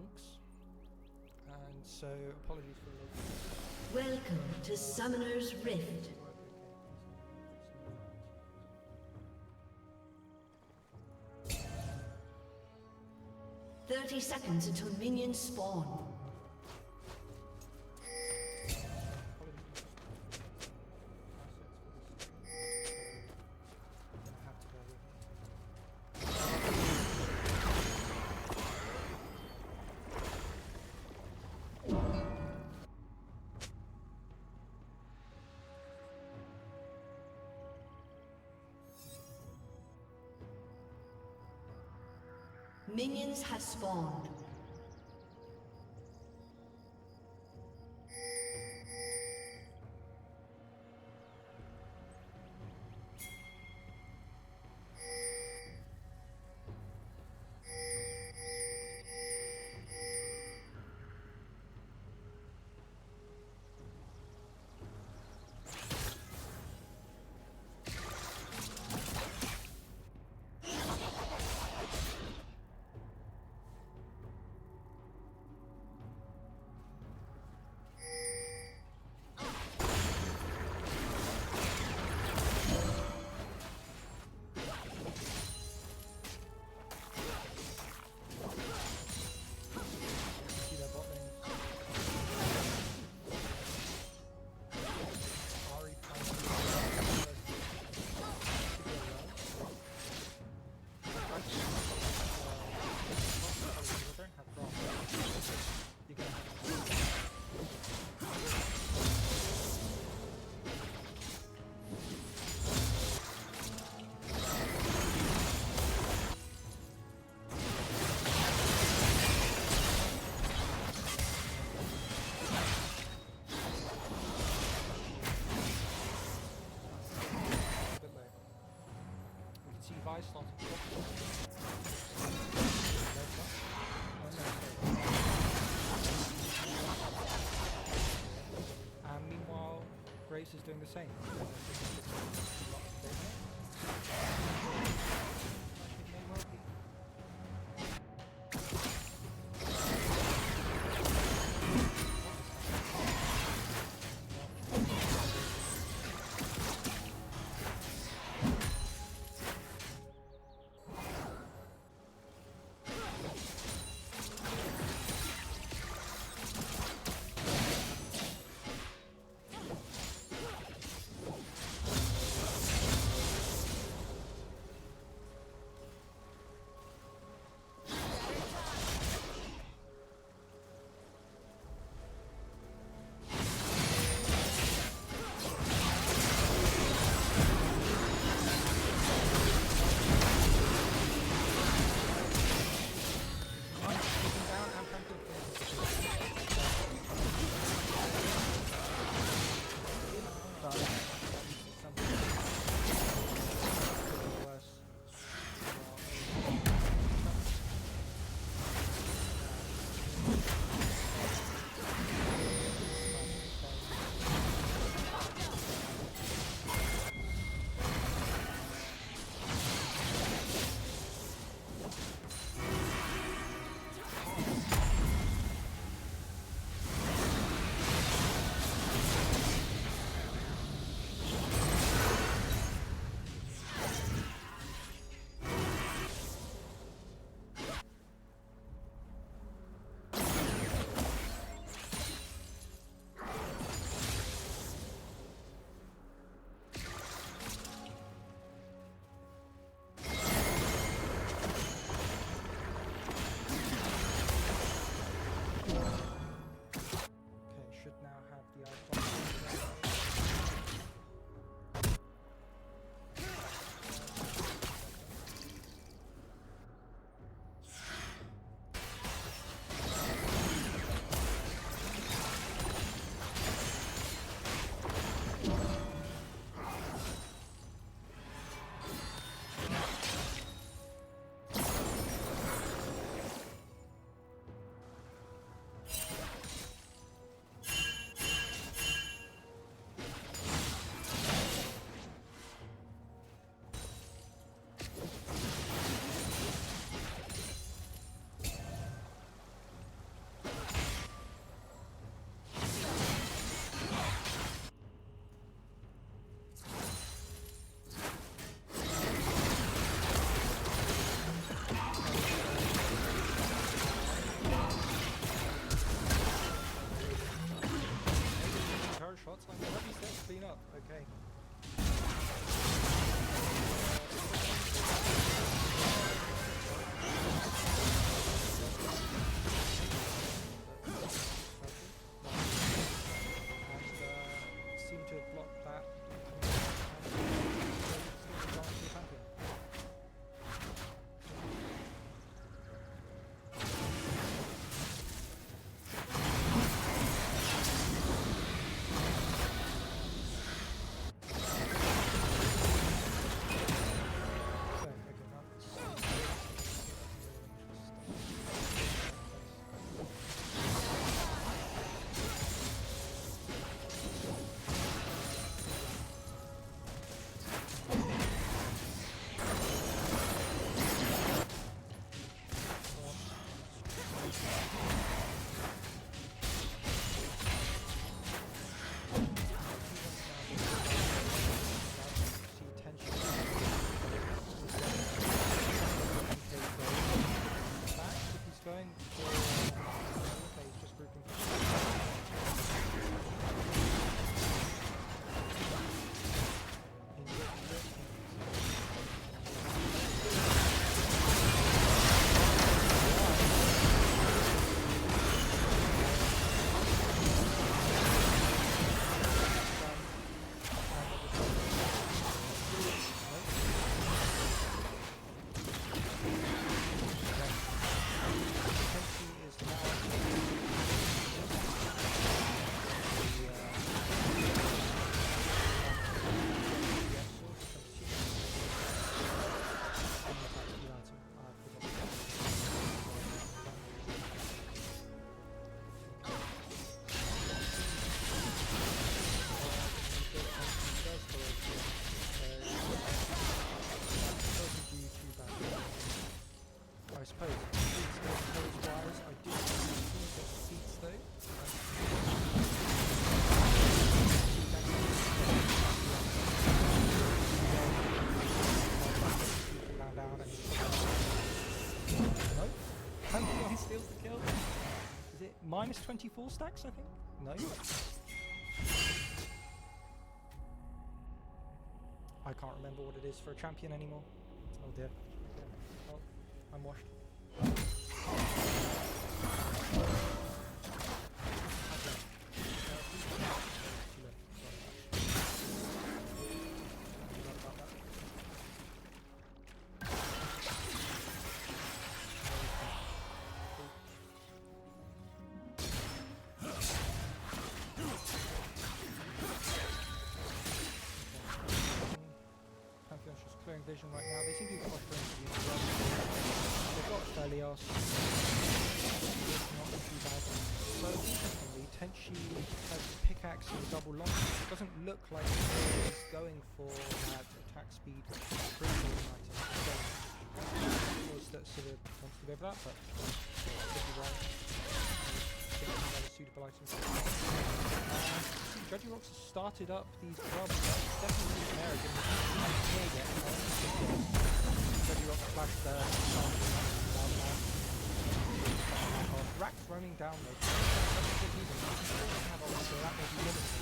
chunks, and so apologies for the... Welcome to Summoner's Rift. Okay. 30 seconds until minions spawn. Minions have spawned. And meanwhile, Grace is doing the same. Minus 24 stacks, I think? No? I can't remember what it is for a champion anymore. Oh dear. Okay. Oh, I'm washed. Vision right now. They seem to be prospering to use well. They've got Felios. Not too bad. So interestingly, Tenchi has a pickaxe and a double launch. It doesn't look like he's going for that attack speed freezing item. That sort of wants to go for that, but could be wrong. Another suitable item. Judgy Rocks has started up these grubs. Definitely an area given the yet. Judgy Rocks flashed there. Rack's roaming down though. That's a good reason. So that may be limited.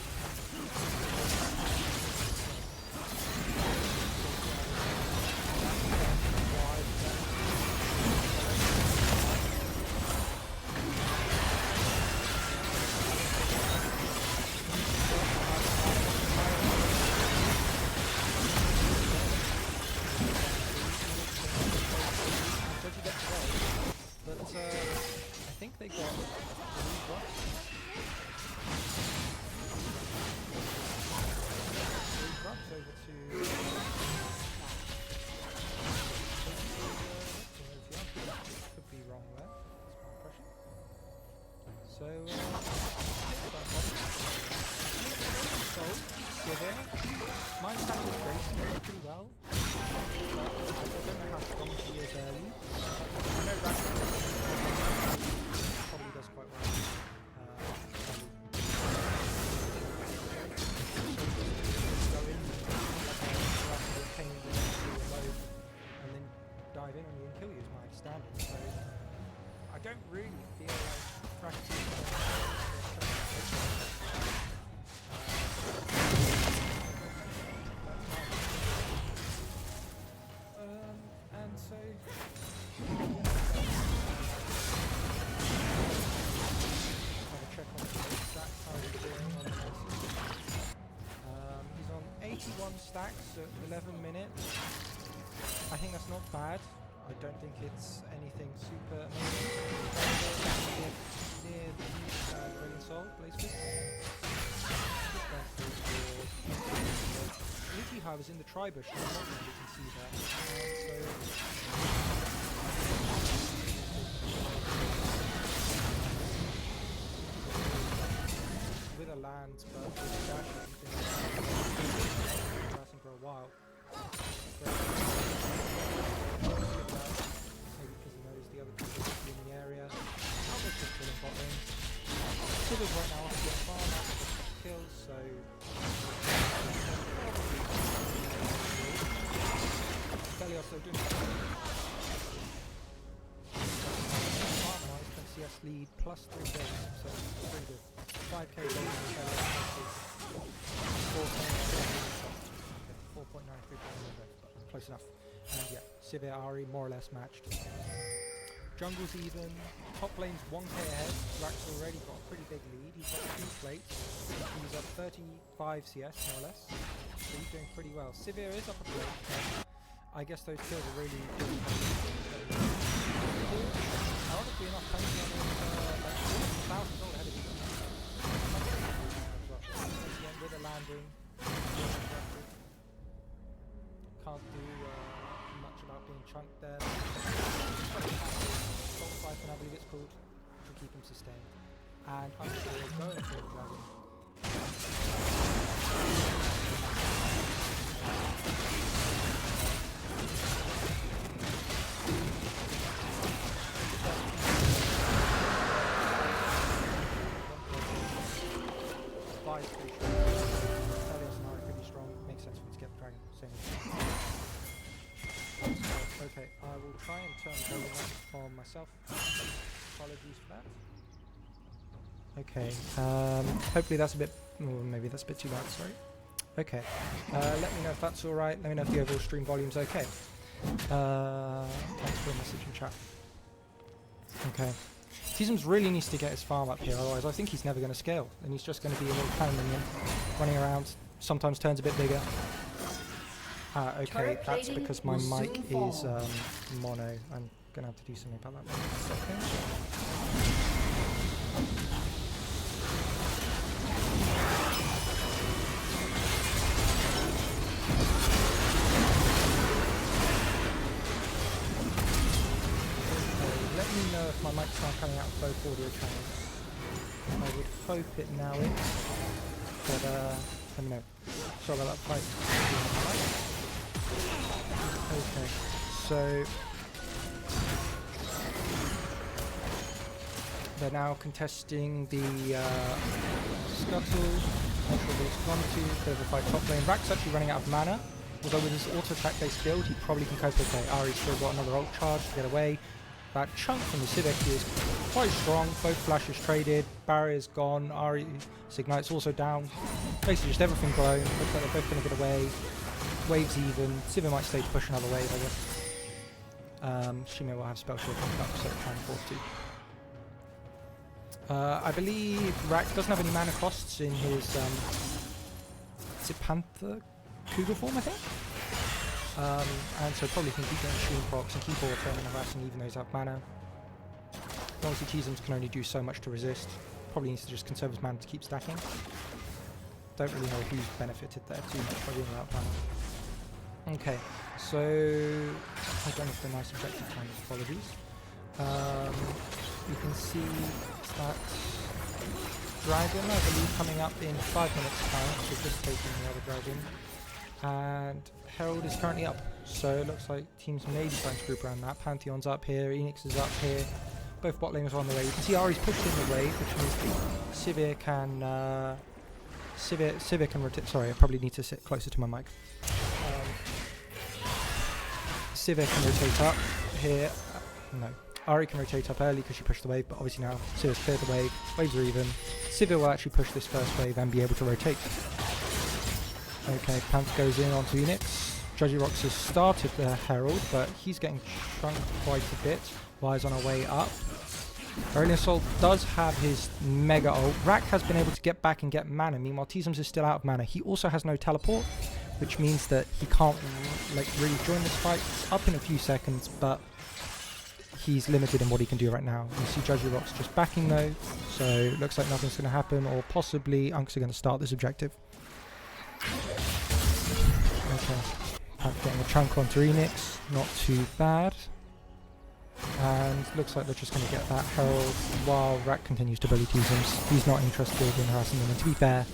I don't really feel like Racketeers and so have a check on the stats, how he's doing on the he's on 81 stacks at 11 minutes. I think that's not bad. I don't think it's anything super amazing. Near the Green Soul, Blaze Leafy Hive is in the tri-bush, so you can see that. With a land, but with dash, he's been passing for a while. Maybe because he knows the other people in the area. Sivers right now off the farm, that's a couple kills, so Stelios though doing farm-wise, can CS lead plus 3 days, so it's pretty good. 5k gold from Stelios versus 4.93, close enough. And yeah, Sivir Ari more or less matched. Jungle's even, top lane's 1k ahead, Rack's already got a pretty big lead, he's got 2 plates, he's up 35 CS more or less, so he's doing pretty well. Sivir is up a plate, but I guess those kills are really good. Ironically enough, Pantheon is like 1,000 gold ahead of you. With a landing, can't do much about being chunked there. Salt Siphon, I believe it's called, to keep him sustained. And I'm going for the dragon. Okay, I will try and turn volume up on myself. Apologies for that. Okay, hopefully that's a bit, maybe that's a bit too loud, sorry. Okay, let me know if that's alright, let me know if the overall stream volume's okay. Thanks for a message in chat. Okay. Teasums really needs to get his farm up here, otherwise I think he's never going to scale, and he's just going to be a little cannon minion, running around, sometimes turns a bit bigger. Okay, that's because my mic is mono. I'm going to have to do something about that in a second. Let me know if my mic's not coming out of both audio channels. I would hope it now is, but let me know. Sorry about that fight. Okay, so they're now contesting the scuttle. Not sure what it's gone to. Bit of a fight top lane. Rack's actually running out of mana. Although with his auto attack based build, he probably can cope okay. Ari's still got another ult charge to get away. That chunk from the Civic is quite strong. Both flashes traded. Barrier's gone. Ari's Ignite's also down. Basically just everything blown. Looks like they're both going to get away. Waves even. Sivir might stay to push another wave, I guess. She may well have spell shield coming up, so trying to force to. I believe Rack doesn't have any mana costs in his is it Panther Cougar form, I think? And so probably can keep getting stream procs and keep auto and harassing even though he's out of mana. Obviously Teasums can only do so much to resist. Probably needs to just conserve his mana to keep stacking. Don't really know who's benefited there too much by being out of mana. Okay, so I don't know if the nice objective time is apologies. You can see that dragon, I believe, coming up in 5 minutes time, so just taking the other dragon. And Herald is currently up, so it looks like teams may be trying to group around that. Pantheon's up here, Enix is up here, both bot lanes are on the way. You can see Ari's pushed in the wave, which means Sivir can Sivir can rotate. Sorry, I probably need to sit closer to my mic. Sivir can rotate up here. No. Ari can rotate up early because she pushed the wave, but obviously now Sivir's cleared the wave. Waves are even. Sivir will actually push this first wave and be able to rotate. Okay, Panther goes in onto Enix. Judgy Rocks has started the Herald, but he's getting shrunk quite a bit while he's on our way up. Aurelion Sol does have his mega ult. Rack has been able to get back and get mana. Meanwhile, Teasums is still out of mana. He also has no teleport, which means that he can't really join this fight. It's up in a few seconds, but he's limited in what he can do right now. You see Judgy Rocks just backing though, so it looks like nothing's going to happen, or possibly Unks are going to start this objective. Okay, getting a chunk onto Enix, not too bad. And looks like they're just going to get that Herald while Rack continues to bully Teasums. He's not interested in harassing them, and to be fair,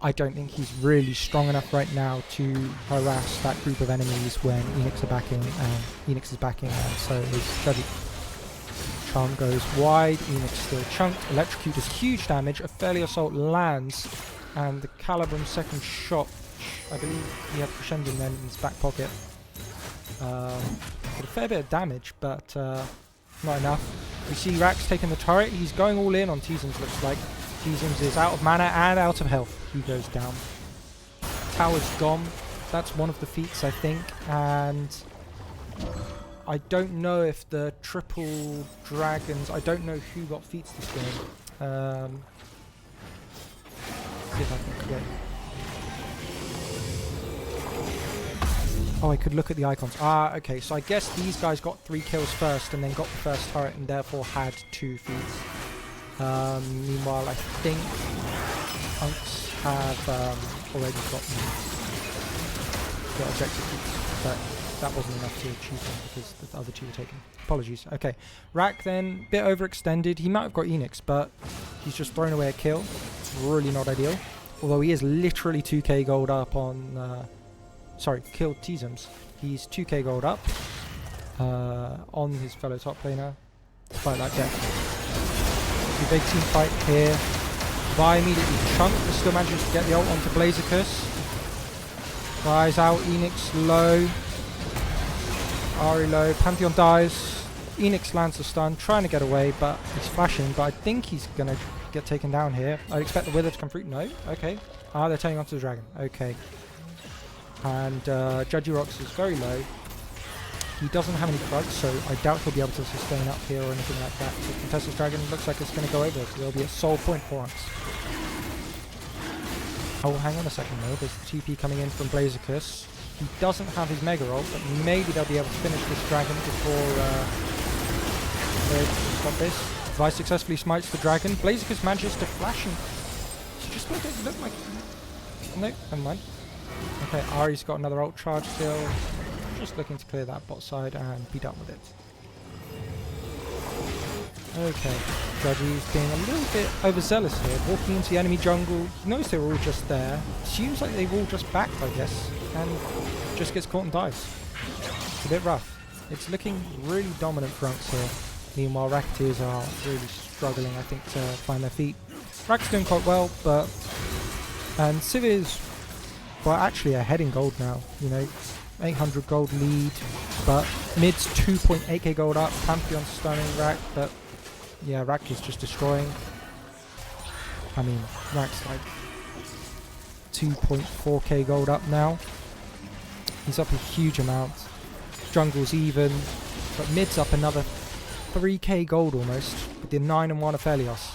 I don't think he's really strong enough right now to harass that group of enemies when Enix are backing, and Enix is backing, and so is Judgy. Charm goes wide. Enix still chunked. Electrocute does huge damage. A Fairly Assault lands. And the Calibrum second shot, I believe he had Crescendo then in his back pocket. Did a fair bit of damage, but not enough. We see Rax taking the turret. He's going all in on Teasums, looks like. Teasums is out of mana and out of health. He goes down. Tower's gone. That's one of the feats, I think. And I don't know if the triple dragons... I don't know who got feats this game. See if I can get... Oh, I could look at the icons. Ah, okay. So I guess these guys got 3 kills first and then got the first turret and therefore had 2 feats. Meanwhile, I think Unks have already got objective feats, but that wasn't enough to achieve them because the other 2 were taken. Apologies. Okay. Rack then, bit overextended. He might have got Enix, but he's just thrown away a kill. It's really not ideal. Although he is literally 2k gold up on... sorry, killed Teasums. He's 2k gold up on his fellow top laner. Despite that death. A big team fight here. Vi immediately chunked, but still manages to get the ult onto Blazicus. Vi's out, Enix low. Ari low, Pantheon dies. Enix lands the stun, trying to get away, but he's flashing. But I think he's going to get taken down here. I'd expect the Wither to come through. No? Okay. Ah, they're turning onto the dragon. Okay. And Judgy Rocks is very low. He doesn't have any crutch, so I doubt he'll be able to sustain up here or anything like that. So Contessa's Dragon looks like it's going to go over, so there'll be a soul point for us. Oh, hang on a second though. There's the TP coming in from Blazicus. He doesn't have his Mega Ult, but maybe they'll be able to finish this dragon before they stop this. Vi successfully smites the dragon. Blazicus manages to flash and... just make it look like... No, never mind. Okay, Ari's got another ult charge still. Just looking to clear that bot side and be done with it. Okay, Judgy's being a little bit overzealous here, walking into the enemy jungle. He knows they were all just there. Seems like they've all just backed, I guess, and just gets caught and dies. It's a bit rough. It's looking really dominant for Unks here. Meanwhile, Racketeers are really struggling, I think, to find their feet. Rack's doing quite well, but... and Civ is... well, actually ahead in gold now, you know. 800 gold lead, but mid's 2.8k gold up. Pantheon stunning Rack, but yeah, Rack is just destroying. I mean, Rack's like 2.4k gold up now. He's up a huge amount. Jungle's even, but mid's up another 3k gold almost with the 9 and 1 of Helios.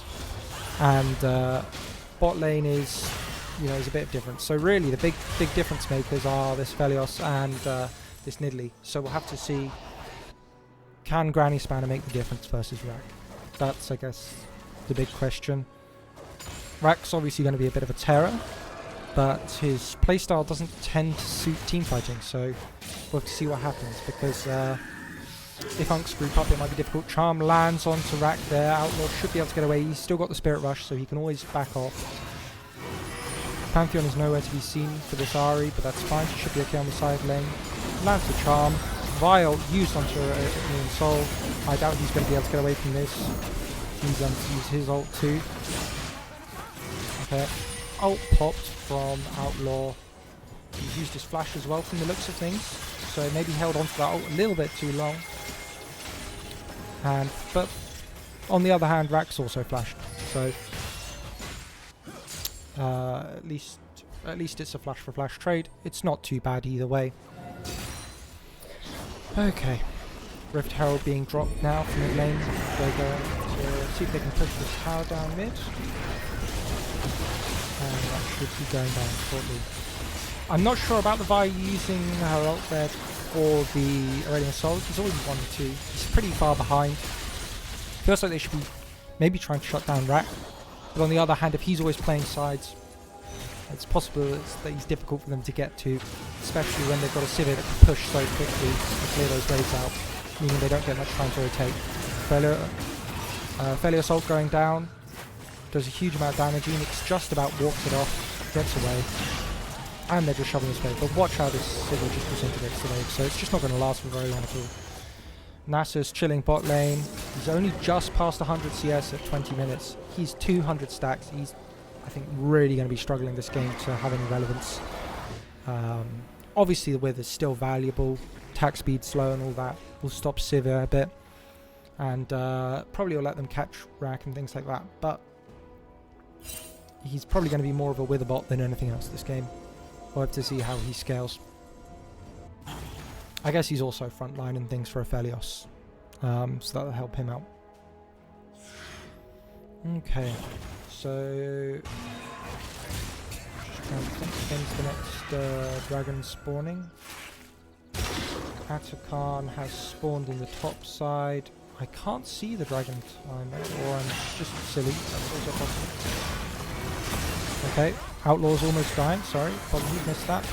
And bot lane is... you know, there's a bit of difference. So really, the big difference makers are this Felios and this Nidalee. So we'll have to see, can Granny Spanner make the difference versus Rack? That's, I guess, the big question. Rack's obviously going to be a bit of a terror, but his playstyle doesn't tend to suit team fighting. So we'll have to see what happens, because if Unks group up, it might be difficult. Charm lands onto Rack there. Outlaw should be able to get away. He's still got the Spirit Rush, so he can always back off. Pantheon is nowhere to be seen for this Ari, but that's fine. She should be okay on the side lane. Lands the Charm. Vile used onto Immune Soul. I doubt he's going to be able to get away from this. He's going to use his ult too. Okay. Ult popped from Outlaw. He's used his flash as well from the looks of things. So maybe held onto that ult a little bit too long. But on the other hand, Rack's also flashed. So at least it's a flash for flash trade. It's not too bad either way. Okay, Rift Herald being dropped now from mid lane. They're going to see if they can push this tower down mid, and that should be going down shortly. I'm not sure about the Vi using her ult there for the Aurelian Soul. He's already 1-2. He's pretty far behind. Feels like they should be maybe trying to shut down Rack. But on the other hand, if he's always playing sides, it's possible that he's difficult for them to get to, especially when they've got a Civil that can push so quickly and clear those waves out, meaning they don't get much time to rotate. Fairly Assault going down, does a huge amount of damage. Enix just about walks it off, gets away, and they're just shoving this wave. But watch how this Civil just disintegrates the wave, so it's just not going to last for very long at all. Nasus chilling bot lane. He's only just past 100 CS at 20 minutes. He's 200 stacks. He's, I think, really going to be struggling this game to have any relevance. Obviously the wither is still valuable. Attack speed slow and all that will stop Sivir a bit. And probably will let them catch Rack and things like that. But he's probably going to be more of a wither bot than anything else this game. We'll have to see how he scales. I guess he's also frontline and things for Aphelios. So that'll help him out. Okay. So just trying to think when's the next dragon spawning. Atakan has spawned in the top side. I can't see the dragon time, or I'm just silly. That's also possible. Okay, Outlaw's almost dying. Sorry, probably missed that.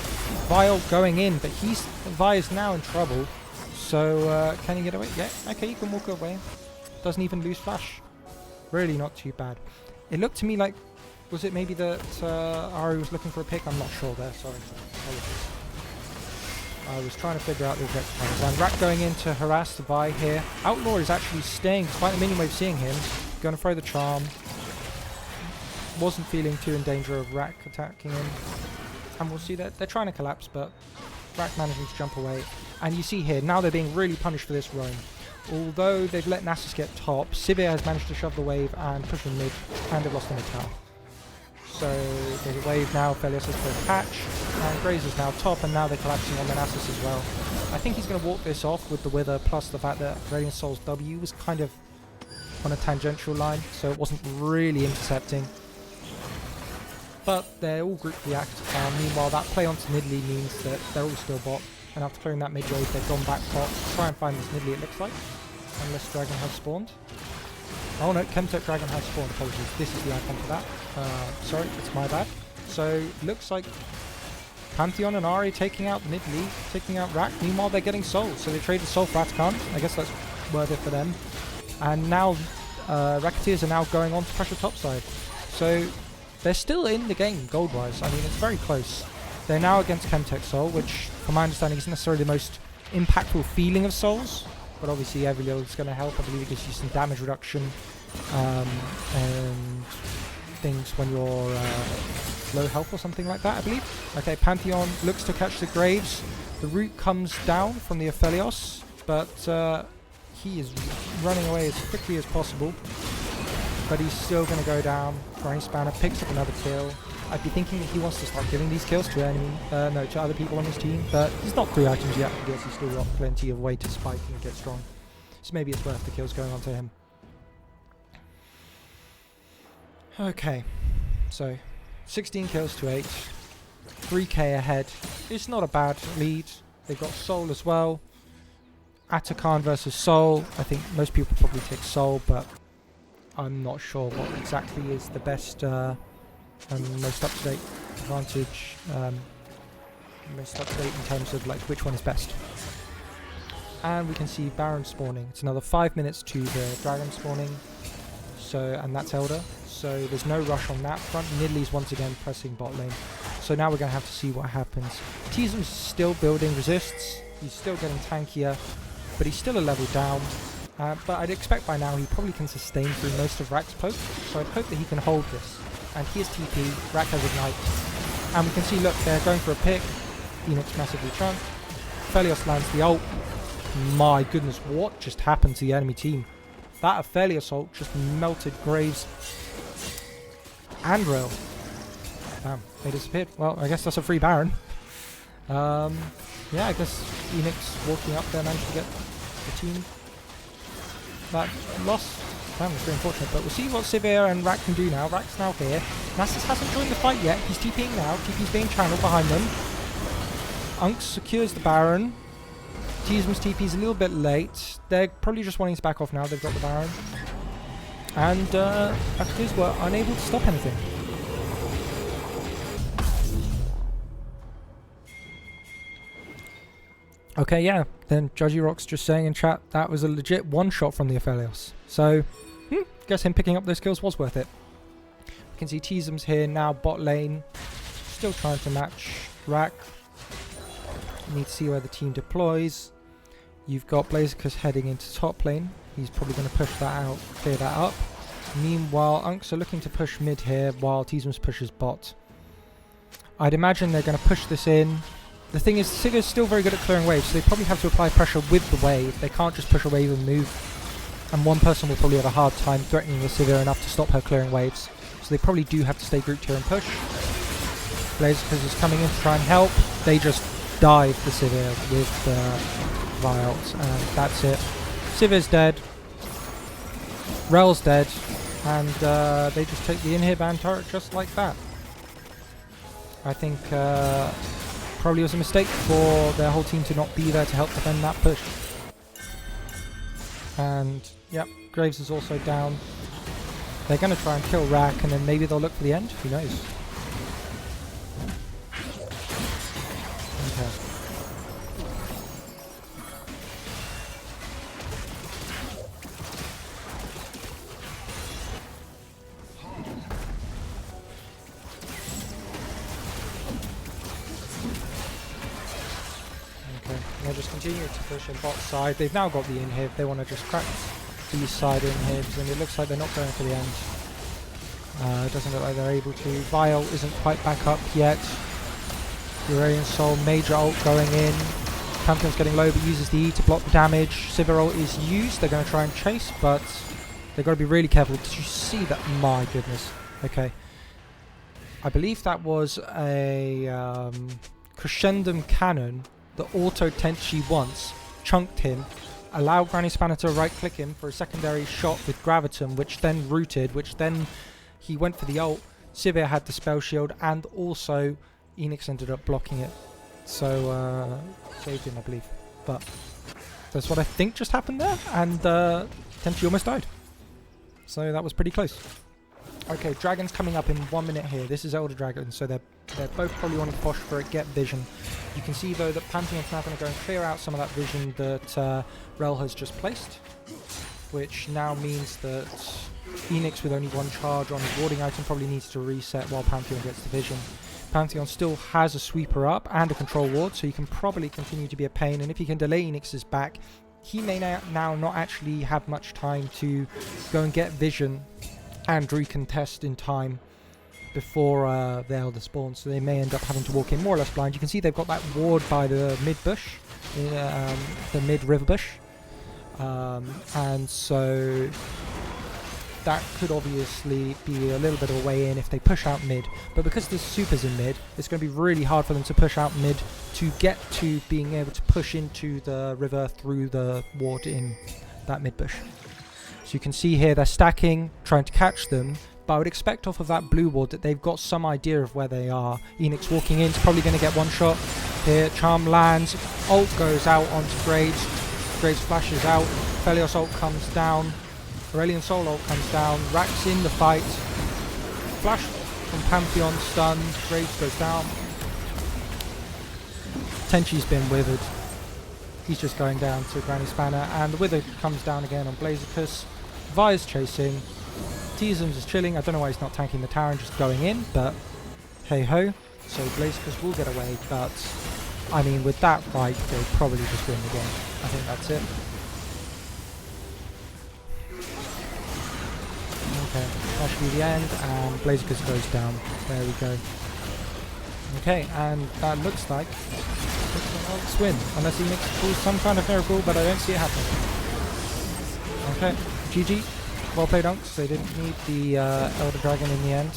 Vile going in, but Vi is now in trouble. So can he get away? Yeah, okay, he can walk away. Doesn't even lose flash. Really not too bad. It looked to me like, was it maybe that Ari was looking for a pick? I'm not sure there. Sorry. Apologies. I was trying to figure out the objective. And Rat going in to harass the Vi here. Outlaw is actually staying, despite the minion wave seeing him. Going to throw the charm. Wasn't feeling too in danger of Rack attacking him. And we'll see that they're trying to collapse, but Rack managing to jump away. And you see here, now they're being really punished for this roam. Although they've let Nasus get top, Sivir has managed to shove the wave and push him mid, and they've lost him a tower. So there's a wave now, Aphelios has put a patch, and Grazer's now top, and now they're collapsing on the Nasus as well. I think he's going to walk this off with the Wither, plus the fact that Radiant Soul's W was kind of on a tangential line, so it wasn't really intercepting. But they're all group react. Meanwhile, that play onto Nidalee means that they're all still bot, and after clearing that mid wave, they've gone back top to try and find this Nidalee, it looks like. Unless Dragon has spawned. Oh no, Chemtech Dragon has spawned, apologies. This is the icon for that. Sorry, it's my bad. So, looks like Pantheon and Ari taking out Nidalee, taking out Rack. Meanwhile, they're getting Soul, so they traded Soul for Atakan. I guess that's worth it for them. And now, Racketeers are now going on to pressure topside. So, they're still in the game, gold-wise. I mean, it's very close. They're now against Chemtech Soul, which, from my understanding, isn't necessarily the most impactful feeling of Souls. But obviously every little is going to help. I believe it gives you some damage reduction and things when you're low health or something like that, I believe. Okay, Pantheon looks to catch the Graves. The root comes down from the Aphelios, but he is running away as quickly as possible. But he's still going to go down. Frying Spanner picks up another kill. I'd be thinking that he wants to start giving these kills to to other people on his team, but he's not 3 items yet. I guess he's still got plenty of way to spike and get strong. So maybe it's worth the kills going on to him. Okay, so 16 kills to 8, 3k ahead. It's not a bad lead. They've got Soul as well. Atakan versus Soul. I think most people probably take Soul, but I'm not sure what exactly is the best and most up-to-date advantage, most up-to-date in terms of like which one is best. And we can see Baron spawning. It's another 5 minutes to the Dragon spawning, so, and that's Elder, so there's no rush on that front. Nidalee's once again pressing bot lane, so now we're going to have to see what happens. Teasm's still building resists, he's still getting tankier, but he's still a level down. But I'd expect by now he probably can sustain through most of Rack's poke, so I'd hope that he can hold this. And here's TP, Rack has Ignite, and we can see, look, they're going for a pick. Phoenix massively chunked. Aphelios lands the ult. My goodness, what just happened to the enemy team? That Aphelios ult just melted Graves and Rail. Damn, they disappeared. Well, I guess that's a free Baron. Yeah, I guess Phoenix walking up there managed to get the team that lost. Damn, that's very unfortunate, but we'll see what Sivir and Rack can do now. Rack's now here. Nasus hasn't joined the fight yet. He's TPing now. TP's being channeled behind them. Unks secures the Baron. Teasm's TP's a little bit late. They're probably just wanting to back off now. They've got the Baron. And Racketeers were unable to stop anything. Okay, yeah. Then Judgy Rock's just saying in chat that was a legit one-shot from the Aphelios. So, guess him picking up those kills was worth it. You can see Teasm's here now, bot lane. Still trying to match Rack. Need to see where the team deploys. You've got Blaziken heading into top lane. He's probably going to push that out, clear that up. Meanwhile, Unks are looking to push mid here while Teasums pushes bot. I'd imagine they're going to push this in. The thing is, Sigur's still very good at clearing waves, so they probably have to apply pressure with the wave. They can't just push a wave and move. And one person will probably have a hard time threatening the Sivir enough to stop her clearing waves. So they probably do have to stay grouped here and push. Blaziken is coming in to try and help. They just dive the Sivir with Vials, and that's it. Sivir's dead. Rel's dead. And they just take the inhib and turret just like that. I think probably was a mistake for their whole team to not be there to help defend that push. And yep, Graves is also down. They're going to try and kill Rack, and then maybe they'll look for the end. Who knows? Okay. They'll just continue to push in bot side. They've now got the inhib. They want to just crack these side inhibs, and it looks like they're not going for the end. It doesn't look like they're able to. Vial isn't quite back up yet. Aurelion Sol, major ult going in. Pantheon's getting low but uses the E to block the damage. Sivir ult is used. They're going to try and chase, but they've got to be really careful. Did you see that? My goodness. Okay. I believe that was a Crescendum Cannon. The auto Tenchi once chunked him, allowed Granny Spanner to right click him for a secondary shot with Gravitum, which then rooted, which then he went for the ult. Sivir had the spell shield, and also Enix ended up blocking it. So saved him, I believe. But that's what I think just happened there, and Tenchi almost died. So that was pretty close. Okay, Dragon's coming up in 1 minute here. This is Elder Dragon, so they're both probably wanting to push for it, get vision. You can see though that Pantheon's now going to go and clear out some of that vision that Rel has just placed, which now means that Enix with only one charge on his warding item probably needs to reset while Pantheon gets the vision. Pantheon still has a sweeper up and a control ward, so he can probably continue to be a pain, and if he can delay Enix's back, he may now not actually have much time to go and get vision and recontest in time before the Elder spawns, so they may end up having to walk in more or less blind. You can see they've got that ward by the mid bush, the mid river bush, and so that could obviously be a little bit of a way in if they push out mid, but because the super's in mid, it's going to be really hard for them to push out mid to get to being able to push into the river through the ward in that mid bush. So you can see here they're stacking, trying to catch them, but I would expect off of that blue ward that they've got some idea of where they are. Enix walking in is probably going to get one shot here. Charm lands, ult goes out onto Graves. Graves flashes out, Felios ult comes down, Aurelion Sol ult comes down, Rack's in the fight. Flash from Pantheon, stun, Graves goes down. Tenchi's been withered. He's just going down to Granny Spanner, and the wither comes down again on Blaziken. Vi's chasing. Teasums is chilling. I don't know why he's not tanking the tower and just going in, but hey ho. So Blaziken will get away, but I mean, with that fight, they'll probably just win the game. I think that's it. Okay, that should be the end, and Blaziken goes down. There we go. Okay, and that looks like Elks win, unless he pulls some kind of miracle, but I don't see it happening. Okay, GG. Well played, Unks. They didn't need the Elder Dragon in the end.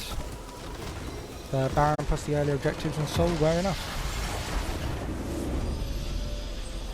The Baron plus the earlier objectives and Soul were enough.